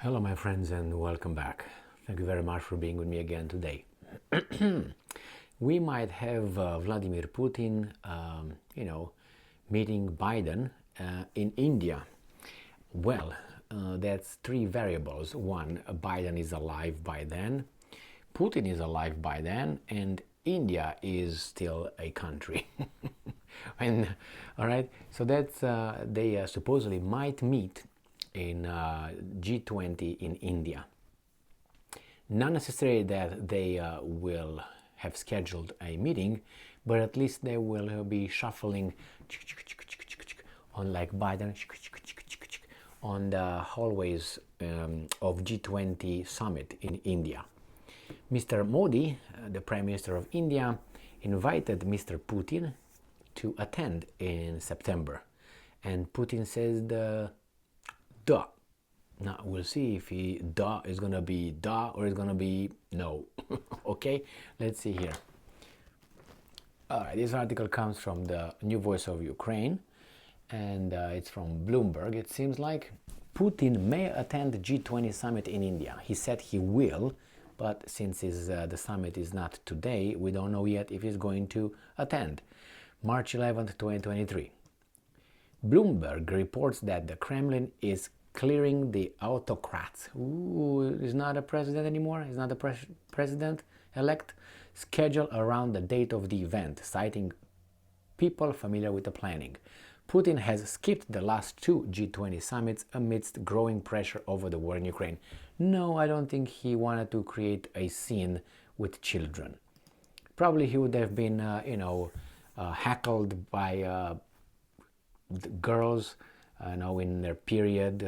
Hello, my friends, and welcome back. Thank you very much for being with me again today. We might have Vladimir Putin, meeting Biden in India. Well, that's three variables. One, Biden is alive by then, Putin is alive by then, and India is still a country. and all right, so that's they supposedly might meet in G20 in India. Not necessarily that they will have scheduled a meeting, but at least they will be shuffling on like Biden on the hallways of G20 summit in India. Mr. Modi, the Prime Minister of India, invited Mr. Putin to attend in September. And Putin says duh. Now we'll see if duh is gonna be duh or it's gonna be no. Okay, let's see here. All right, this article comes from the New Voice of Ukraine, and it's from Bloomberg. It seems like Putin may attend the G20 summit in India. He said he will, but since the summit is not today, we don't know yet if he's going to attend. March 11th, 2023. Bloomberg reports that the Kremlin is clearing the autocrats. Ooh, he's not a president anymore. He's not the president-elect. Schedule around the date of the event, citing people familiar with the planning. Putin has skipped the last two G20 summits amidst growing pressure over the war in Ukraine. No, I don't think he wanted to create a scene with children. Probably he would have been, heckled by the girls, in their period,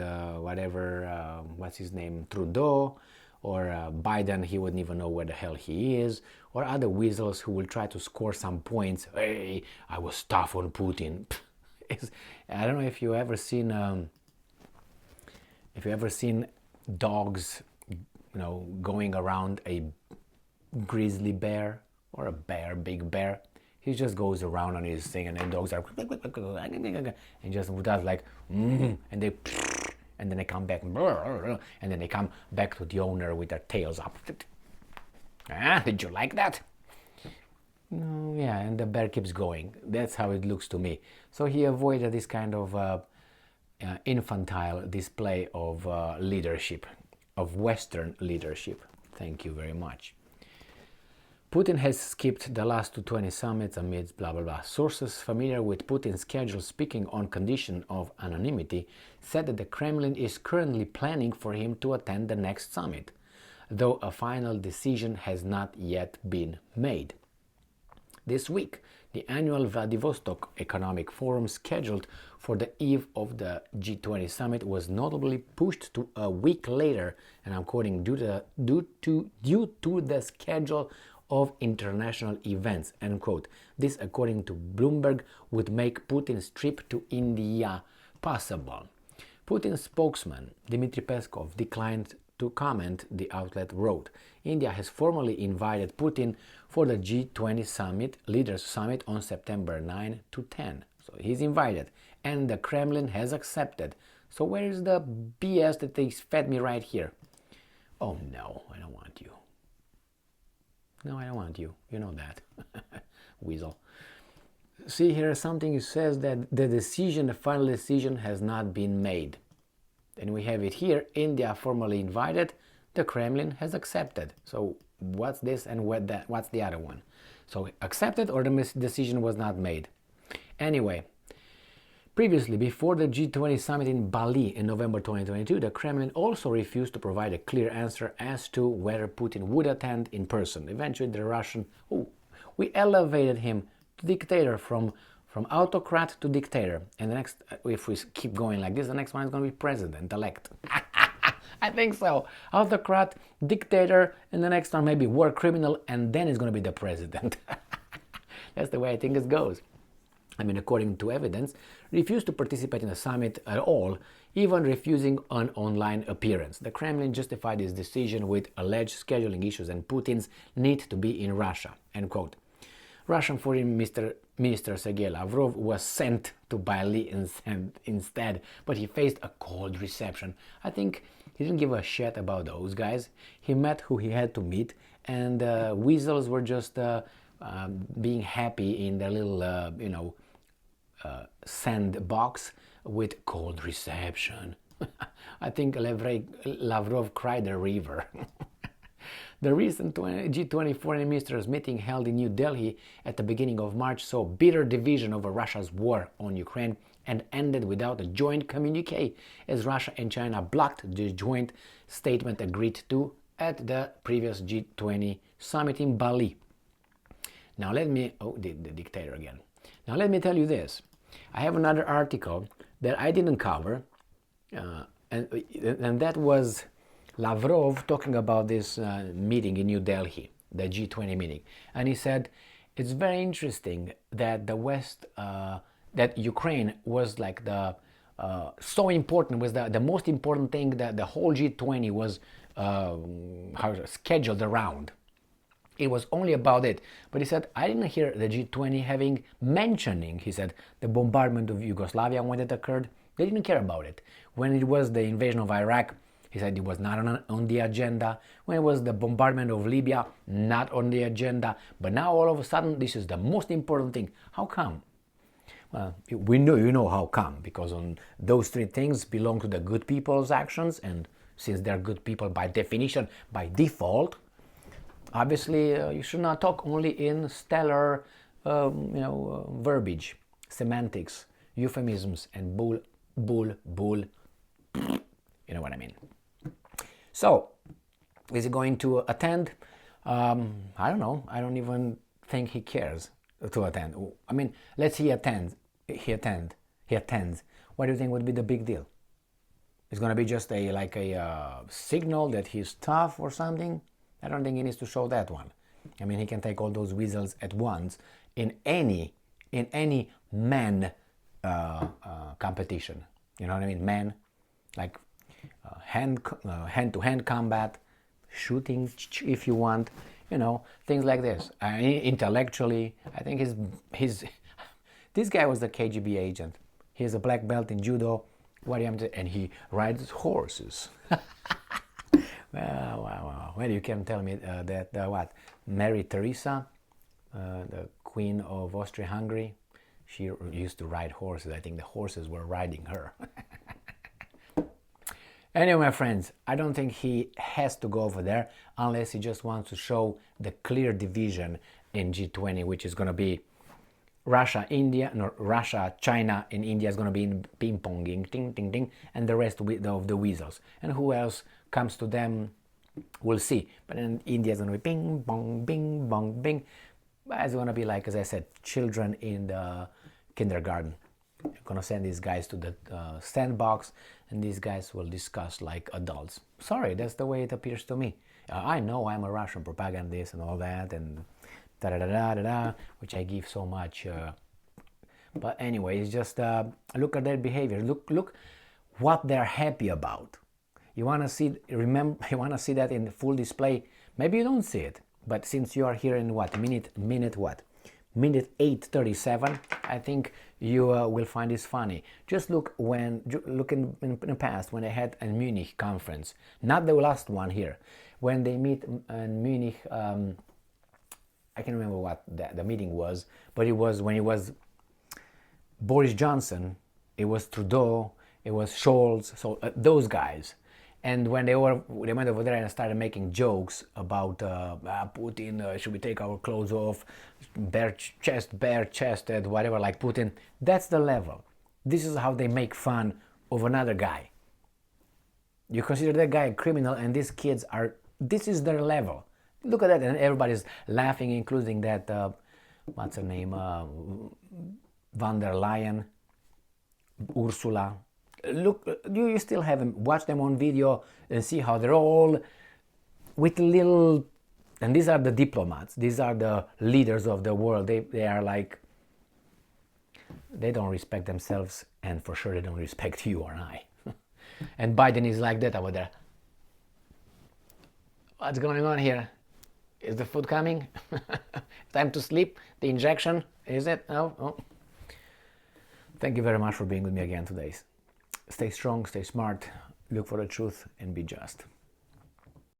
what's his name, Trudeau, or Biden, he wouldn't even know where the hell he is, or other weasels who will try to score some points. Hey, I was tough on Putin. I don't know if you ever seen dogs, going around a grizzly bear or a bear, big bear. He just goes around on his thing, and then dogs are and just does like and then they come back and then they come back to the owner with their tails up. Did you like that? No, yeah, and the bear keeps going. That's how it looks to me. So he avoided this kind of infantile display of leadership, of Western leadership. Thank you very much. Putin has skipped the last 220 summits amidst blah blah blah. Sources familiar with Putin's schedule, speaking on condition of anonymity, said that the Kremlin is currently planning for him to attend the next summit, though a final decision has not yet been made. This week, the annual Vladivostok Economic Forum scheduled for the eve of the G20 summit was notably pushed to a week later, and I'm quoting, due to the schedule of international events, end quote. This, according to Bloomberg, would make Putin's trip to India possible. Putin's spokesman, Dmitry Peskov, declined to comment, the outlet wrote. India has formally invited Putin for the G20 summit, Leaders Summit, on September 9 to 10. So he's invited, and the Kremlin has accepted. So where is the BS that they fed me right here? Oh no, I don't want you. No, I don't want you. You know that. Weasel. See here, something says that the final decision has not been made. And we have it here. India formally invited. The Kremlin has accepted. So what's this and what's the other one? So accepted, or the decision was not made? Anyway, previously, before the G20 summit in Bali in November 2022, the Kremlin also refused to provide a clear answer as to whether Putin would attend in person. Eventually, the Russian, we elevated him to dictator, from autocrat to dictator. And the next, if we keep going like this, the next one is going to be president-elect. I think so. Autocrat, dictator, and the next one maybe war criminal, and then it's going to be the president. That's the way I think it goes. According to evidence, refused to participate in the summit at all, even refusing an online appearance. The Kremlin justified this decision with alleged scheduling issues and Putin's need to be in Russia, end quote. Russian Foreign Minister Sergei Lavrov was sent to Bali instead, but he faced a cold reception. I think he didn't give a shit about those guys. He met who he had to meet, and Weasels were just being happy in their little, sandbox with cold reception. I think Lavrov cried a river. The recent G20 foreign ministers meeting held in New Delhi at the beginning of March saw bitter division over Russia's war on Ukraine and ended without a joint communique, as Russia and China blocked the joint statement agreed to at the previous G20 summit in Bali. Now let me, the dictator again. Now let me tell you this. I have another article that I didn't cover, and that was Lavrov talking about this meeting in New Delhi, the G20 meeting. And he said, it's very interesting that the West, that Ukraine was like the, so important, was the most important thing that the whole G20 was scheduled around. It was only about it. But he said, I didn't hear the G20 mentioning, he said, the bombardment of Yugoslavia when it occurred. They didn't care about it. When it was the invasion of Iraq, he said it was not on the agenda. When it was the bombardment of Libya, not on the agenda. But now all of a sudden, this is the most important thing. How come? Well, we know, you know how come, because on those three things belong to the good people's actions, and since they're good people by definition, by default, obviously you should not talk only in stellar, verbiage, semantics, euphemisms, and bull. You know what I mean. So, is he going to attend? I don't know. I don't even think he cares to attend. I mean, let's say he attends. What do you think would be the big deal? It's going to be just a signal that he's tough or something? I don't think he needs to show that one. I mean, he can take all those weasels at once in any man competition. You know what I mean? Man, like hand-to-hand combat, shooting if you want, things like this. Intellectually, I think this guy was the KGB agent. He's a black belt in judo. And he rides horses. Well, you can tell me that Mary Teresa, the Queen of Austria-Hungary, she used to ride horses. I think the horses were riding her. Anyway, my friends, I don't think he has to go over there unless he just wants to show the clear division in G20, which is going to be Russia, China, and India is going to be in ping-ponging, ting, ting, ting, and the rest of the weasels. And who else comes to them, we'll see. But then India is going to be ping, bong, bing, bong, bing. It's going to be like, as I said, children in the kindergarten. I'm going to send these guys to the sandbox, and these guys will discuss like adults. Sorry, that's the way it appears to me. I know I'm a Russian propagandist and all that, and da-da-da-da-da-da, which I give so much. But anyway, it's just look at their behavior. Look what they're happy about. You want to see, you want to see that in full display. Maybe you don't see it, but since you are here in minute 8:37, I think you will find this funny. Just look in the past when they had a Munich conference, not the last one here, when they meet in Munich. I can't remember what the meeting was, but it was when it was Boris Johnson, it was Trudeau, it was Scholz, so those guys. And when they went over there and started making jokes about Putin, should we take our clothes off, bare-chested, whatever, like Putin, that's the level. This is how they make fun of another guy. You consider that guy a criminal, and these kids this is their level. Look at that, and everybody's laughing, including that, what's her name, von der Leyen, Ursula. Look, you still haven't watched them on video and see how they're all with little, and these are the diplomats, these are the leaders of the world. They are like, they don't respect themselves, and for sure they don't respect you or I. And Biden is like that over there. What's going on here? Is the food coming? time to sleep. The injection, is it? Oh, oh. Thank you very much for being with me again today. Stay strong, stay smart, look for the truth, and be just.